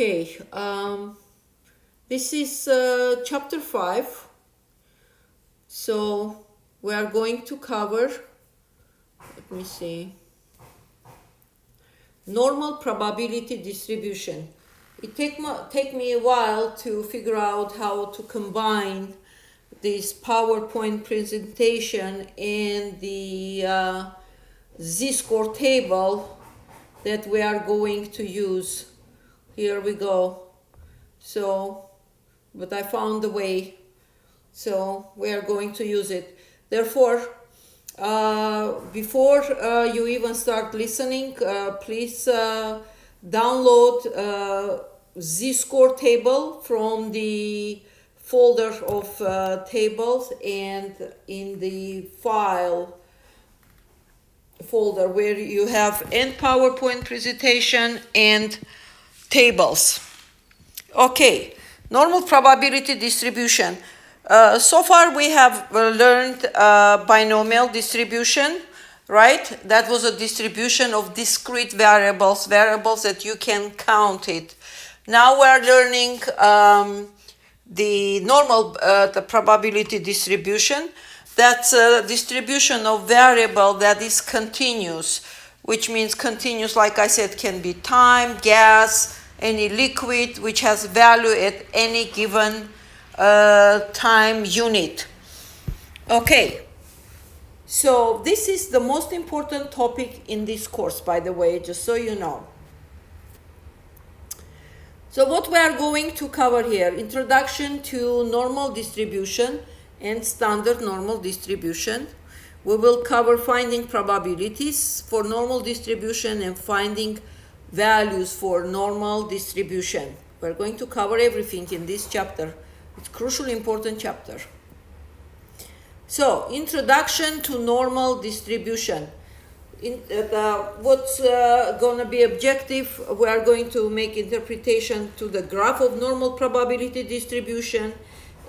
Okay, this is chapter 5. So we are going to cover, let me see, normal probability distribution. It take me a while to figure out how to combine this PowerPoint presentation and the z-score table that we are going to use. Here we go. So, but I found the way. So we are going to use it. Therefore, before you even start listening, please download z-score table from the folder of tables, and in the file folder where you have and PowerPoint presentation and tables. Okay, normal probability distribution. So far we have learned binomial distribution, right? That was a distribution of discrete variables that you can count it. Now we are learning the normal the probability distribution. That's a distribution of variable that is continuous, which means continuous, like I said, can be time, gas, any liquid which has value at any given time unit. Okay, so this is the most important topic in this course, by the way, just so you know. So what we are going to cover here, introduction to normal distribution and standard normal distribution. We will cover finding probabilities for normal distribution and finding values for normal distribution. We're going to cover everything in this chapter. It's a crucially important chapter. So, introduction to normal distribution. What's going to be objective? We are going to make interpretation to the graph of normal probability distribution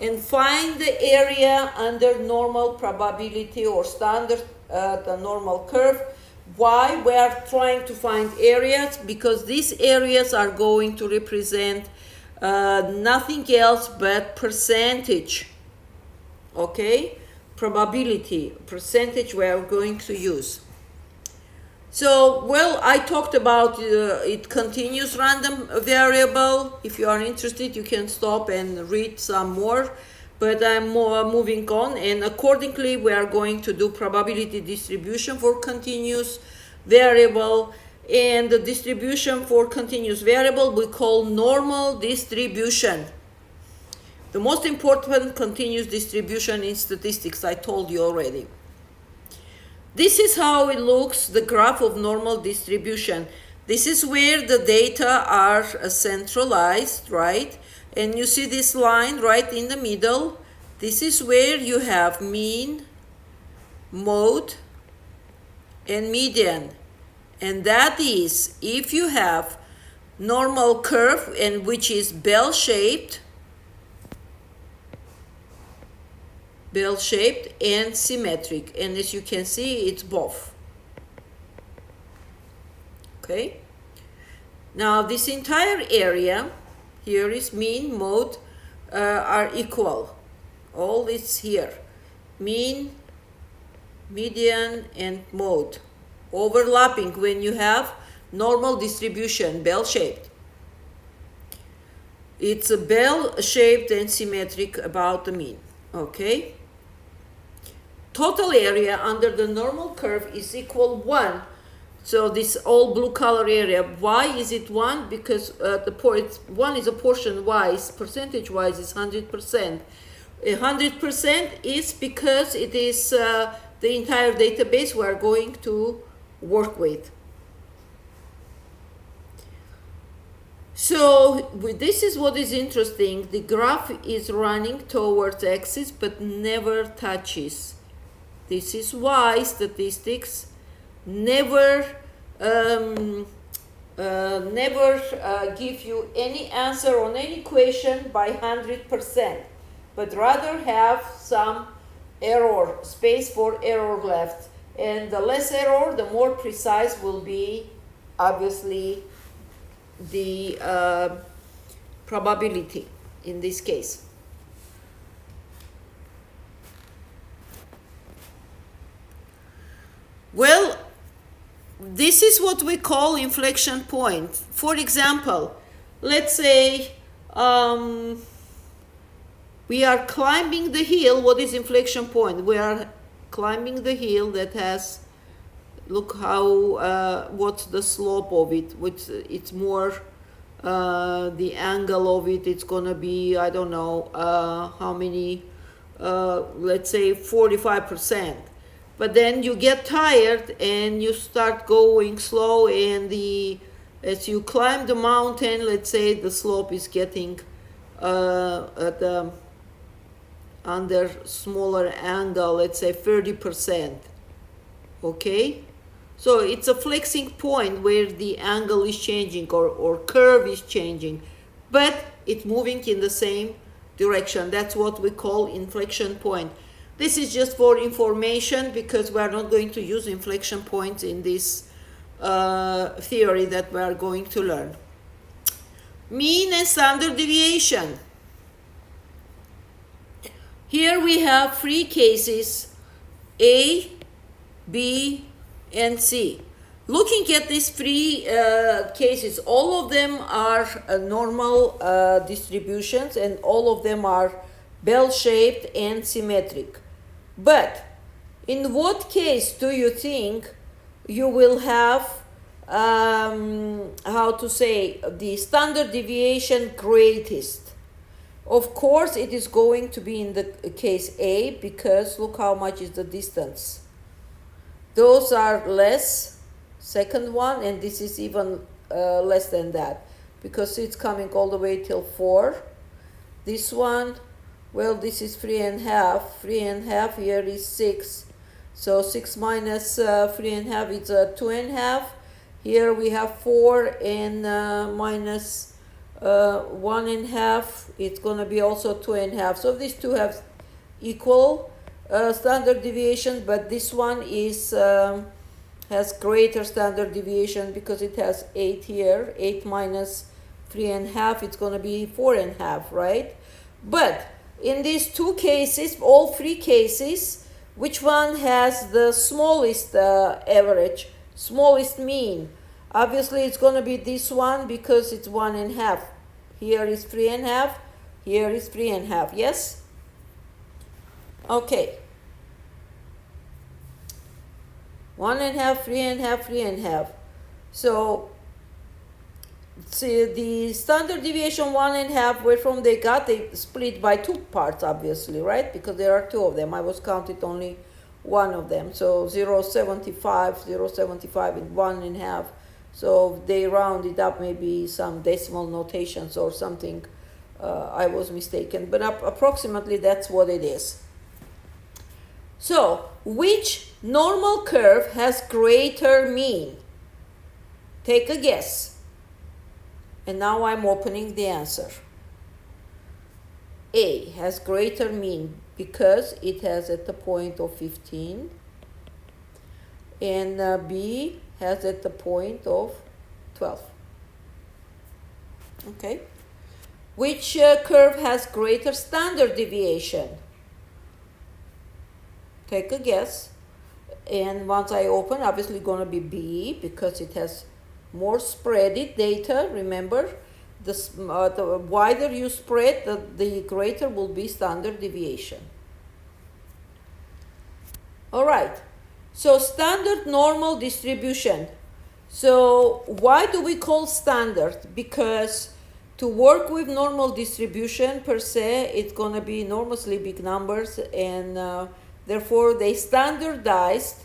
and find the area under normal probability or standard the normal curve. Why we are trying to find areas? Because these areas are going to represent nothing else but percentage. Okay, probability, percentage we are going to use. So, well, I talked about it continuous random variable. If you are interested, you can stop and read some more. But I'm moving on, and accordingly, we are going to do probability distribution for continuous variable. And the distribution for continuous variable we call normal distribution. The most important continuous distribution in statistics, I told you already. This is how it looks, the graph of normal distribution. This is where the data are centralized, right? And you see this line right in the middle. This is where you have mean, mode, and median. And that is if you have normal curve, and which is bell-shaped and symmetric, and as you can see, it's both. Okay, now this entire area here is mean, mode are equal. All is here, mean, median, and mode overlapping when you have normal distribution, bell-shaped. It's a bell-shaped and symmetric about the mean. Okay, total area under the normal curve is equal 1. So this all blue color area, why is it 1? Because 1 is a portion wise, percentage wise is 100%. 100% is because it is the entire database we are going to work with. So this is what is interesting. The graph is running towards axis but never touches. This is why statistics never give you any answer on any question by 100%, but rather have some error, space for error left. And the less error, the more precise will be, obviously, the probability in this case. Well, this is what we call inflection point. For example, let's say we are climbing the hill. What is inflection point? We are climbing the hill that has, look how, what's the slope of it, which it's more, the angle of it, it's gonna be, I don't know, how many, let's say 45%. But then you get tired and you start going slow, and as you climb the mountain, let's say the slope is getting under smaller angle, let's say 30%. Okay? So it's a flexing point where the angle is changing, or curve is changing, but it's moving in the same direction. That's what we call inflection point. This is just for information, because we are not going to use inflection points in this theory that we are going to learn. Mean and standard deviation. Here we have three cases, A, B, and C. Looking at these three cases, all of them are normal distributions, and all of them are bell-shaped and symmetric. But in what case do you think you will have, how to say, the standard deviation greatest? Of course, it is going to be in the case A, because look how much is the distance. Those are less, second one, and this is even less than that, because it's coming all the way till 4. This one, well, this is 3.5. 3.5 here is 6. So 6 minus 3.5 is 2.5. Here we have 4, and minus 1.5. It's going to be also 2.5. So these two have equal standard deviation, but this one is has greater standard deviation because it has 8 here. 8 minus 3.5, it's going to be 4.5, right? But in these two cases, all three cases, which one has the smallest average, smallest mean? Obviously, it's going to be this one, because it's 1.5. Here is 3.5. Here is 3.5. Yes? Okay. 1.5, 3.5, 3.5. So, see, the standard deviation 1.5, where from they got, they split by 2 parts, obviously, right? Because there are 2 of them. I was counted only one of them. So 0.75, 0.75 and 1.5. So they rounded up, maybe some decimal notations or something. I was mistaken, but approximately that's what it is. So, which normal curve has greater mean? Take a guess. And now I'm opening the answer. A has greater mean because it has at the point of 15. And B has at the point of 12. Okay. Which curve has greater standard deviation? Take a guess. And once I open, obviously going to be B, because it has more spreaded data. Remember, the wider you spread, the greater will be standard deviation. All right. So standard normal distribution. So why do we call standard? Because to work with normal distribution per se, it's going to be enormously big numbers, and therefore they standardized.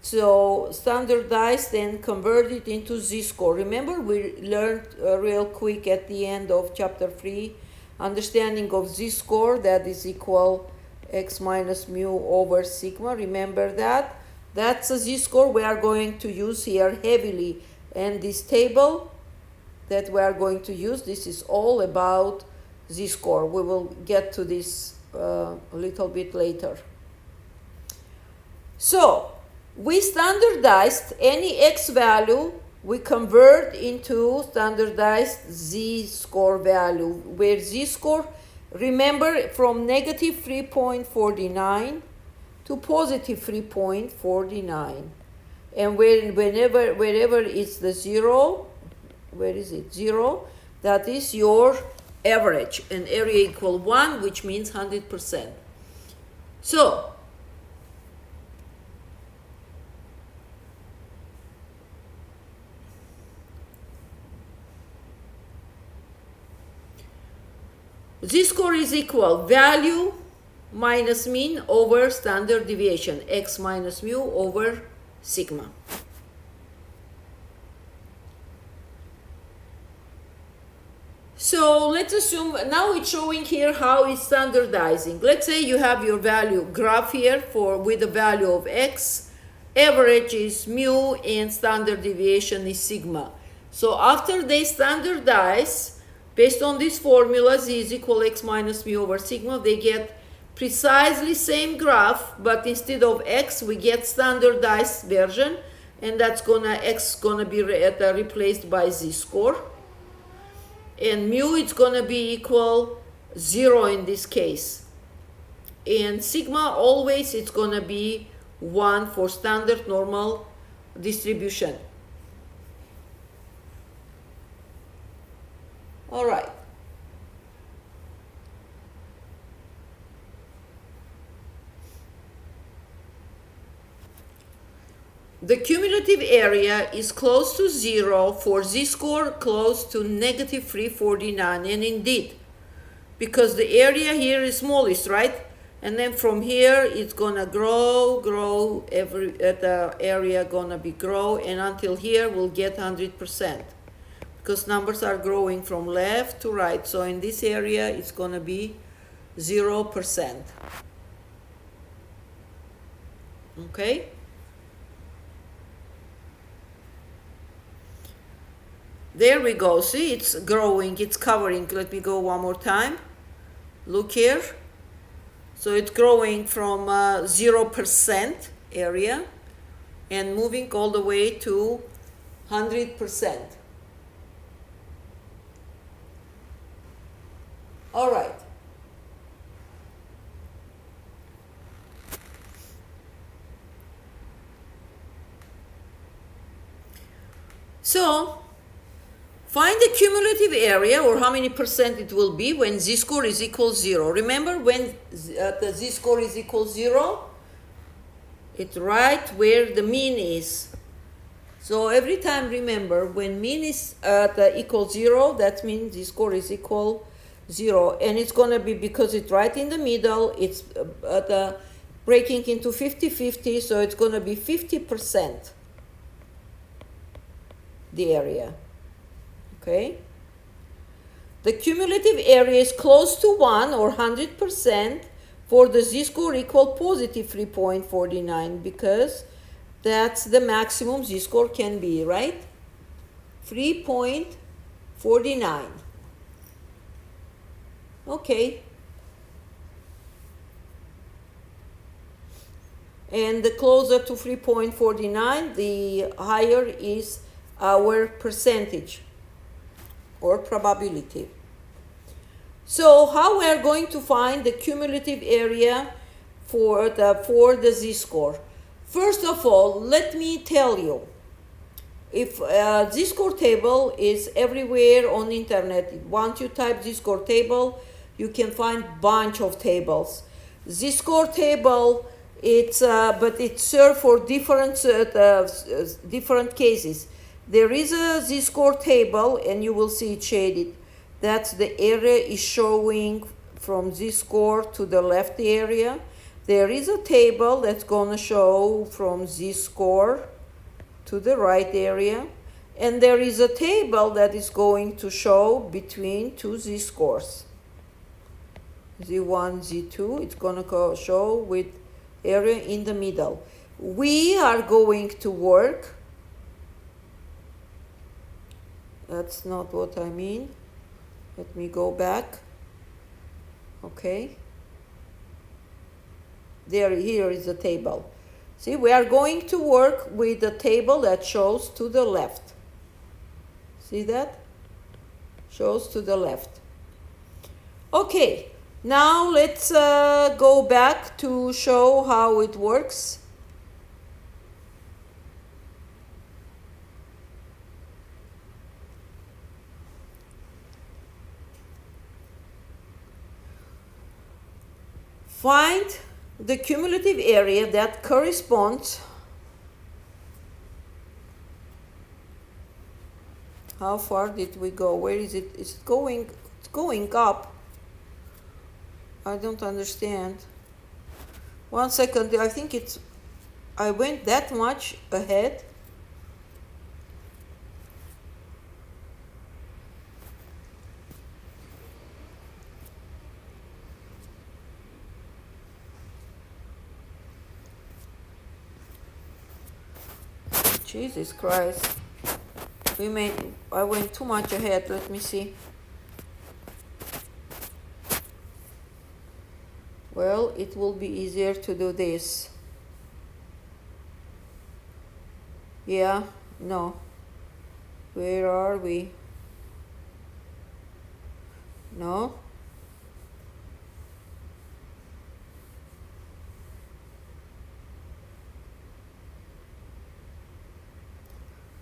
So standardized and converted into z-score. Remember, we learned real quick at the end of chapter 3, understanding of z-score, that is equal x minus mu over sigma. Remember that? That's a z-score we are going to use here heavily. And this table that we are going to use, this is all about z-score. We will get to this a little bit later. So, we standardized any x value we convert into standardized z-score value, where z-score, remember, from negative 3.49 to positive 3.49. And wherever it's the zero, where is it? Zero, that is your average, and area equal 1, which means 100%. So, z-score is equal value minus mean over standard deviation, x minus mu over sigma. So let's assume, now it's showing here how it's standardizing. Let's say you have your value graph here with the value of x, average is mu, and standard deviation is sigma. So after they standardize, based on this formula, z is equal x minus mu over sigma, they get precisely same graph, but instead of x, we get standardized version, and that's x gonna be replaced by z-score. And mu, it's gonna be equal 0 in this case. And sigma, always it's gonna be 1 for standard normal distribution. All right. The cumulative area is close to 0 for z-score, close to negative 349. And indeed, because the area here is smallest, right? And then from here, it's gonna grow, the area gonna be grow, and until here, we'll get 100%. Because numbers are growing from left to right. So in this area, it's gonna be 0%. Okay? There we go. See, it's growing, it's covering. Let me go one more time. Look here. So it's growing from 0% area and moving all the way to 100%. All right. So, find the cumulative area, or how many percent it will be when z-score is equal 0. Remember, when the z-score is equal 0, it's right where the mean is. So every time, remember, when mean is equal 0, that means z-score is equal 0. And it's going to be, because it's right in the middle, it's breaking into 50-50, so it's going to be 50% the area. Okay? The cumulative area is close to 1 or 100% for the z-score equal positive 3.49, because that's the maximum z-score can be, right? 3.49. Okay. And the closer to 3.49, the higher is our percentage or probability. So how we are going to find the cumulative area for the z-score? First of all, let me tell you, if z-score table is everywhere on the internet, once you type z-score table, you can find bunch of tables. Z-score table, but it's served for different cases. There is a z-score table, and you will see it shaded. That's the area is showing from z-score to the left area. There is a table that's going to show from z-score to the right area. And there is a table that is going to show between two z-scores. Z1, Z2, it's going to show with area in the middle. We are going to work. That's not what I mean. Let me go back. Okay. Here is the table. See, we are going to work with the table that shows to the left. See that? Shows to the left. Okay, now let's go back to show how it works. Find the cumulative area that corresponds. How far did we go? Where is it? Is it going? It's going up. I don't understand. 1 second. I think it's. I went that much ahead. Jesus Christ. I went too much ahead. Let me see. Well, it will be easier to do this. Yeah, no. Where are we? No.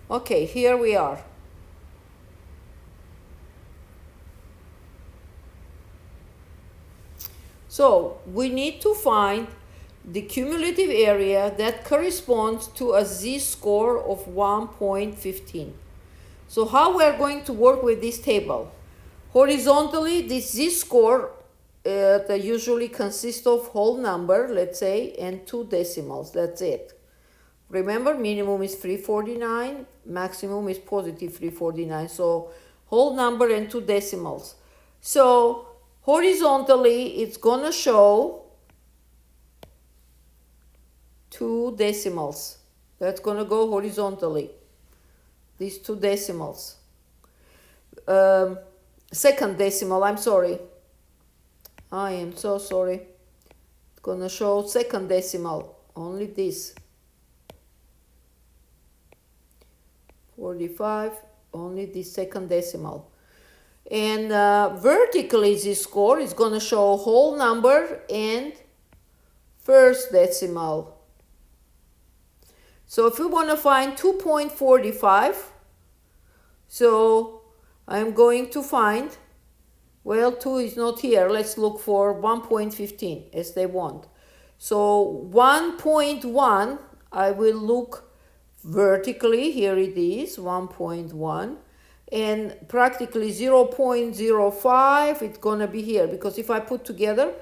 Okay, here we are. So we need to find the cumulative area that corresponds to a z-score of 1.15. So how we are going to work with this table? Horizontally, this z-score usually consists of whole number, let's say, and 2 decimals. That's it. Remember, minimum is 349, maximum is positive 349. So whole number and 2 decimals. So horizontally, it's gonna show 2 decimals. That's gonna go horizontally. These 2 decimals. Second decimal, I'm sorry. I am so sorry. It's gonna show second decimal, only this. 45, only the second decimal. And vertically, this score is going to show whole number and first decimal. So if we want to find 2.45, so I'm going to find, well, 2 is not here. Let's look for 1.15 as they want. So 1.1, I will look vertically, here it is, 1.1, and practically 0.05, it's gonna be here, because if I put together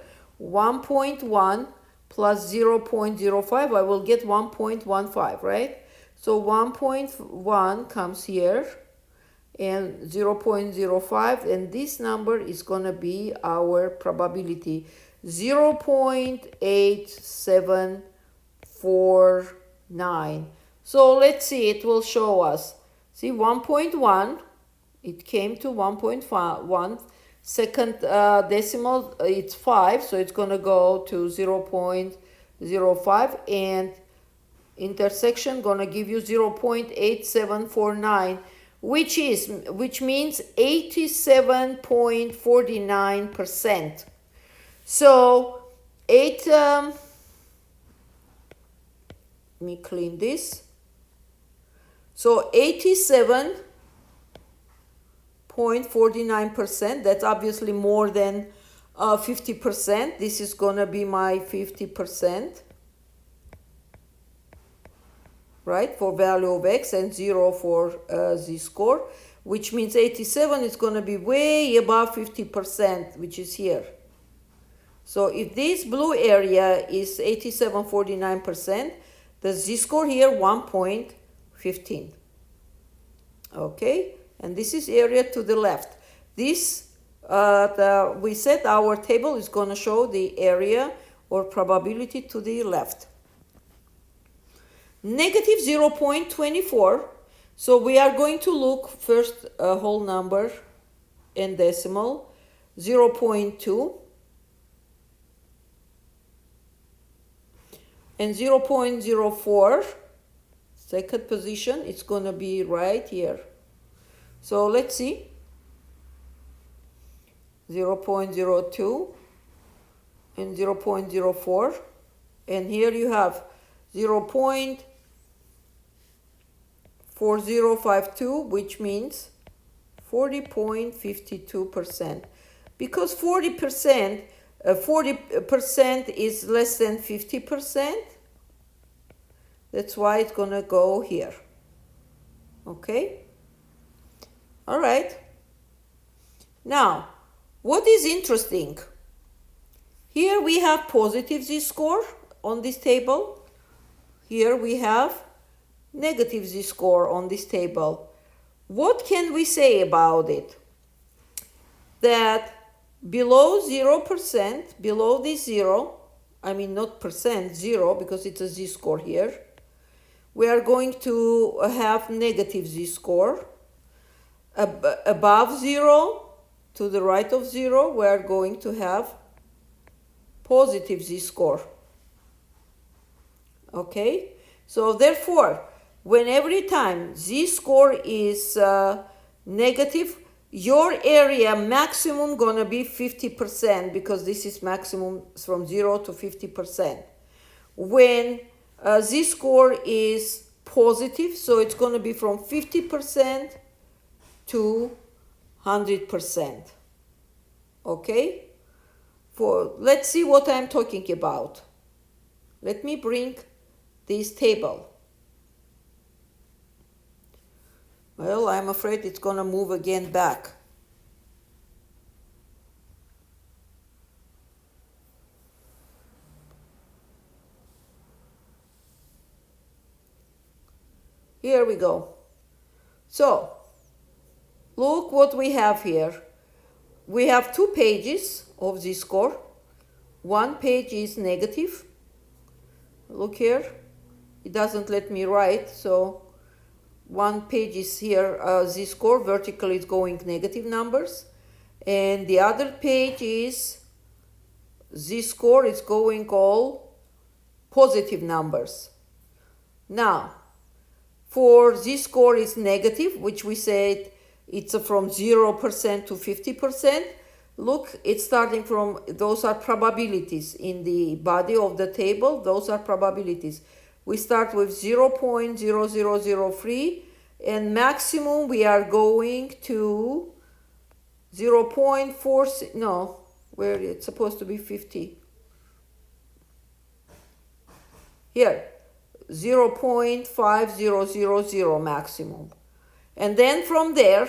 1.1 plus 0.05, I will get 1.15, right? So 1.1 comes here, and 0.05, and this number is gonna be our probability, 0.8749. So let's see, it will show us. See, 1.1, it came to 1.1. Second decimal, it's 5, so it's going to go to 0.05. And intersection going to give you 0.8749, which means 87.49%. So, let me clean this. So 87.49%, that's obviously more than 50%. This is going to be my 50%, right, for value of x, and 0 for z-score, which means 87 is going to be way above 50%, which is here. So if this blue area is 87.49%, the z-score here 1.15. Okay, and this is area to the left. This, we said our table is going to show the area or probability to the left. Negative 0.24. So we are going to look first whole number and decimal. 0.2. And 0.04, second position, it's going to be right here. So let's see. 0.02 and 0.04, and here you have 0.4052, which means 40.52%. Because 40% is less than 50%, that's why it's gonna go here. Okay? All right. Now, what is interesting? Here we have positive z-score on this table. Here we have negative z-score on this table. What can we say about it? That below 0%, below this 0, I mean not percent, 0, because it's a z-score here, we are going to have negative z-score. Above 0, to the right of 0, we are going to have positive z-score. Okay? So therefore, when every time z-score is negative, your area maximum gonna be 50%, because this is maximum from 0 to 50%. When z-score is positive, so it's gonna be from 50% to 100%. Okay? Let's see what I'm talking about. Let me bring this table. Well, I'm afraid it's gonna move again back. Here we go. So, look what we have here. We have 2 pages of z-score. One page is negative. Look here. It doesn't let me write, so one page is here, z-score, vertically it's going negative numbers. And the other page is z-score, it's going all positive numbers. Now, for z-score is negative, which we said it's from 0% to 50%. Look, it's starting from, those are probabilities in the body of the table. Those are probabilities. We start with 0.0003, and maximum we are going to 0.4, no, where it's supposed to be 50. Here, 0.5000 maximum. And then from there,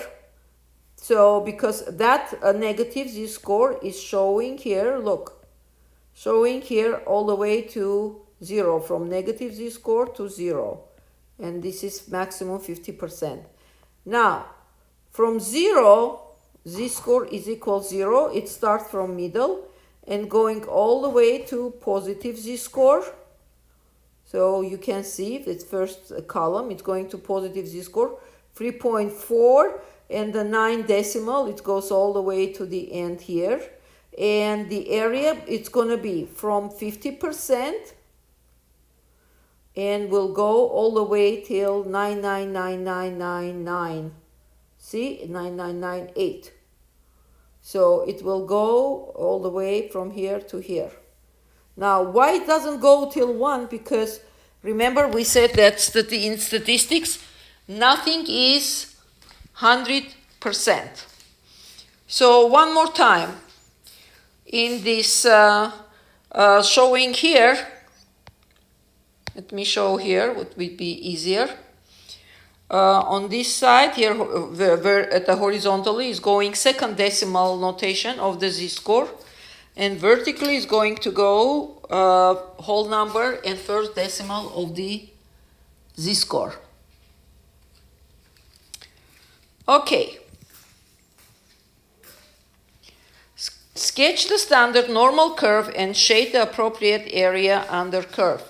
so because that negative z-score is showing here, look, showing here all the way to 0, from negative z-score to 0. And this is maximum 50%. Now, from 0, z-score is equal 0. It starts from middle and going all the way to positive z-score. So you can see the first column, it's going to positive z-score, 3.4, and the 9 decimal, it goes all the way to the end here. And the area, it's going to be from 50%, and will go all the way till 99999. See, 9998. So it will go all the way from here to here. Now, why it doesn't go till 1? Because remember we said that in statistics, nothing is 100%. So one more time, in this showing here, let me show here, what would be easier. On this side here, at the horizontally is going second decimal notation of the z-score, and vertically is going to go whole number and first decimal of the z-score. Okay. Sketch the standard normal curve and shade the appropriate area under curve.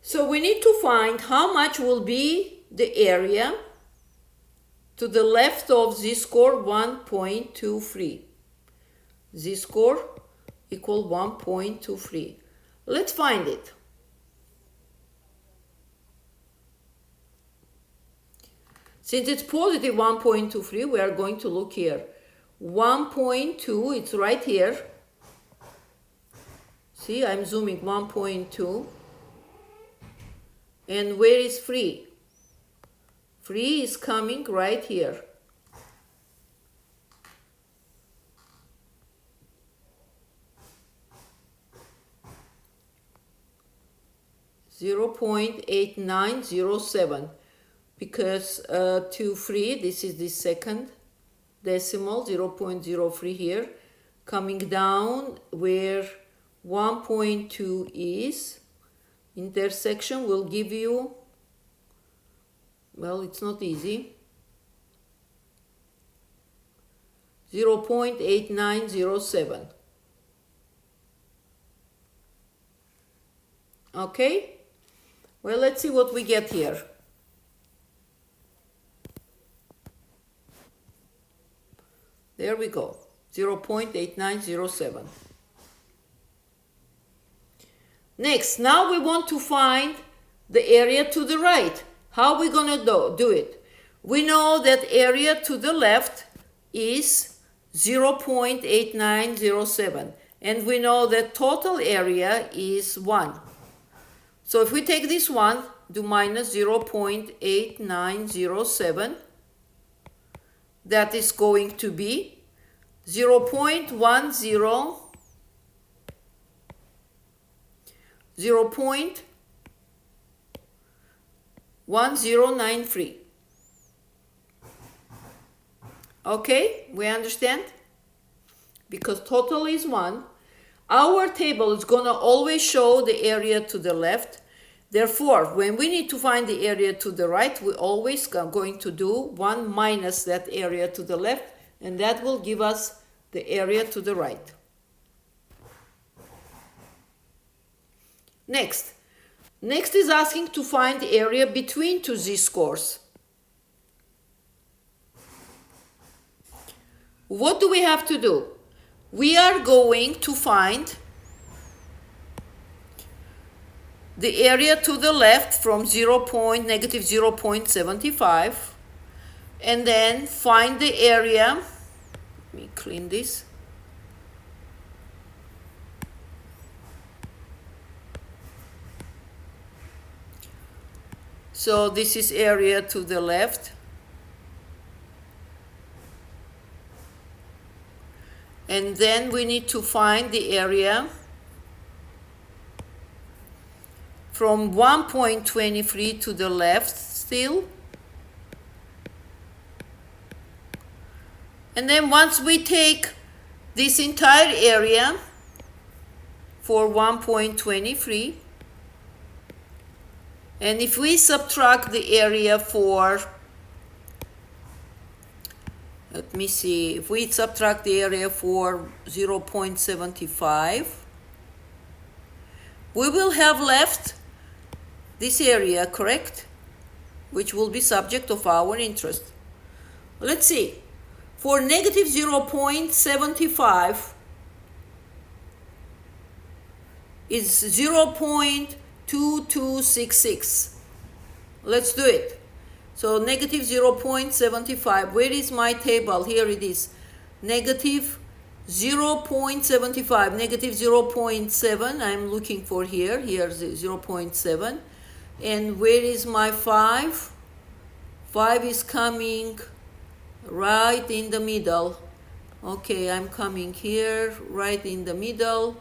So we need to find how much will be the area to the left of z-score 1.23. Z-score equal 1.23. Let's find it. Since it's positive 1.23, we are going to look here. 1.2, it's right here. See, I'm zooming 1.2. And where is free? Free is coming right here. .8907, because to free, this is the second decimal, 0.03 here, coming down where 1.2 is. Intersection will give you, well, it's not easy, 0.8907. Okay? Well, let's see what we get here. There we go, 0.8907. Next, now we want to find the area to the right. How are we going to do it? We know that area to the left is 0.8907, and we know that total area is 1. So if we take this one, do minus 0.8907, that is going to be 0.1093. Okay, we understand? Because total is 1. Our table is going to always show the area to the left. Therefore, when we need to find the area to the right, we always are going to do 1 minus that area to the left, and that will give us the area to the right. Next is asking to find the area between two z-scores. What do we have to do? We are going to find the area to the left from negative 0.75, and then find the area. Let me clean this. So this is area to the left. And then we need to find the area from 1.23 to the left still. And then once we take this entire area for 1.23, and if we subtract the area for, let me see, if we subtract the area for 0.75, we will have left this area, correct? Which will be subject of our interest. Let's see. For negative 0.75 is 0.2266. Let's do it. So negative 0.75. Where is my table? Here it is. Negative 0.75. Negative 0.7. I'm looking for here. Here's 0.7. And where is my 5? 5 is coming right in the middle. Okay, I'm coming here, right in the middle.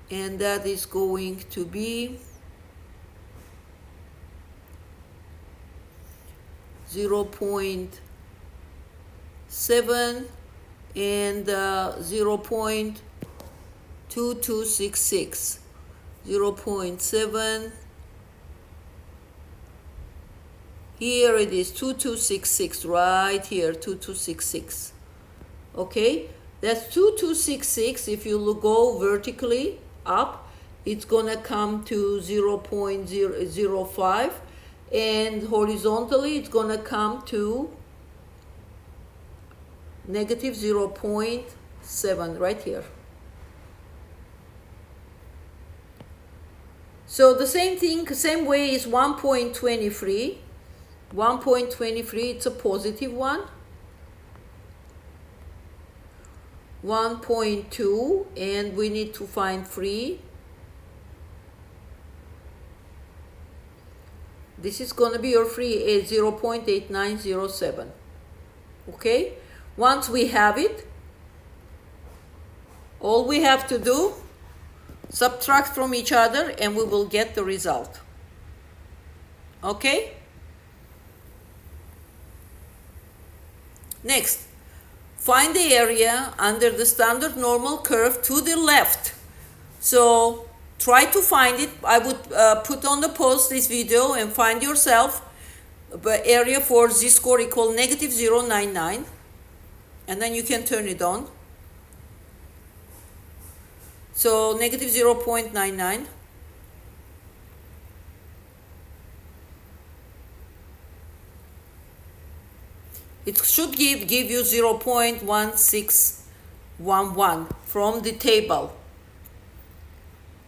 And that is going to be 0.7 and 0.2266. 0.7. Here it is, 2266, right here, 2266. Okay, that's 2266. If you go vertically up, it's gonna come to 0.005, and horizontally it's gonna come to negative 0.7 right here. So the same thing, same way is 1.23. 1.23, it's a positive one. 1.2, and we need to find 3. This is going to be your free is 0.8907. Okay? Once we have it, all we have to do, subtract from each other, and we will get the result. Okay? Next, find the area under the standard normal curve to the left. So try to find it. I would put on the post this video and find yourself the area for z-score equal negative 0.99, and then you can turn it on. So negative 0.99. It should give you 0.1611 from the table.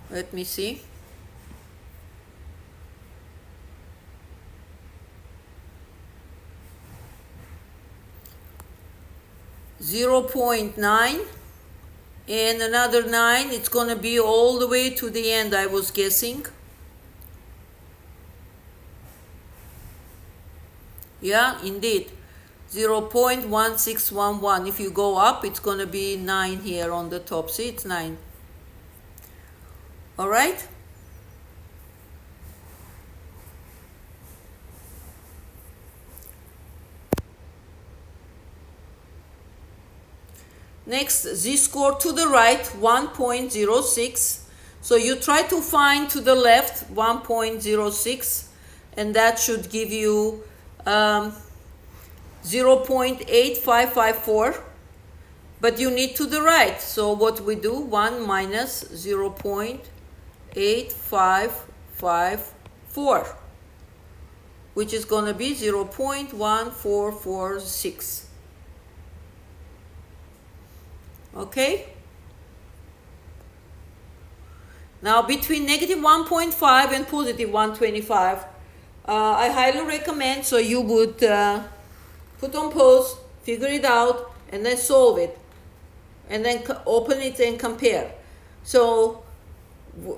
Let me see. .9 and another 9. It's going to be all the way to the end, I was guessing. Yeah, indeed. 0.1611. If you go up, it's going to be 9 here on the top. See, it's 9. All right. Next, z-score to the right, 1.06. So you try to find to the left 1.06, and that should give you 0.8554. But you need to the right. So what we do, 1 minus 0.8554, which is going to be 0.1446. Okay? Now between negative 1.5 and positive 125, I highly recommend, so you would put on pause, figure it out, and then solve it, and then open it and compare. So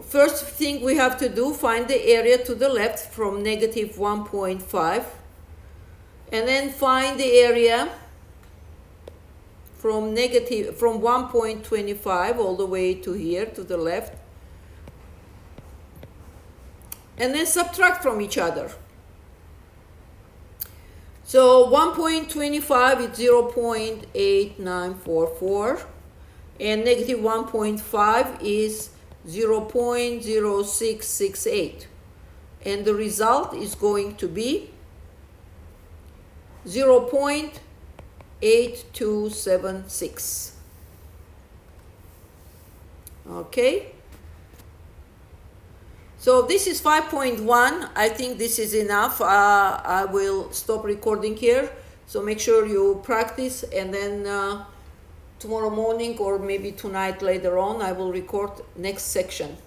first thing we have to do, find the area to the left from negative 1.5, and then find the area from 1.25 all the way to here to the left, and then subtract from each other. So 1.25 is 0.8944, and negative 1.5 is 0.0668, and the result is going to be 0.8276. Okay, so this is 5.1. I think this is enough. I will stop recording here, so make sure you practice, and then tomorrow morning or maybe tonight later on I will record next section.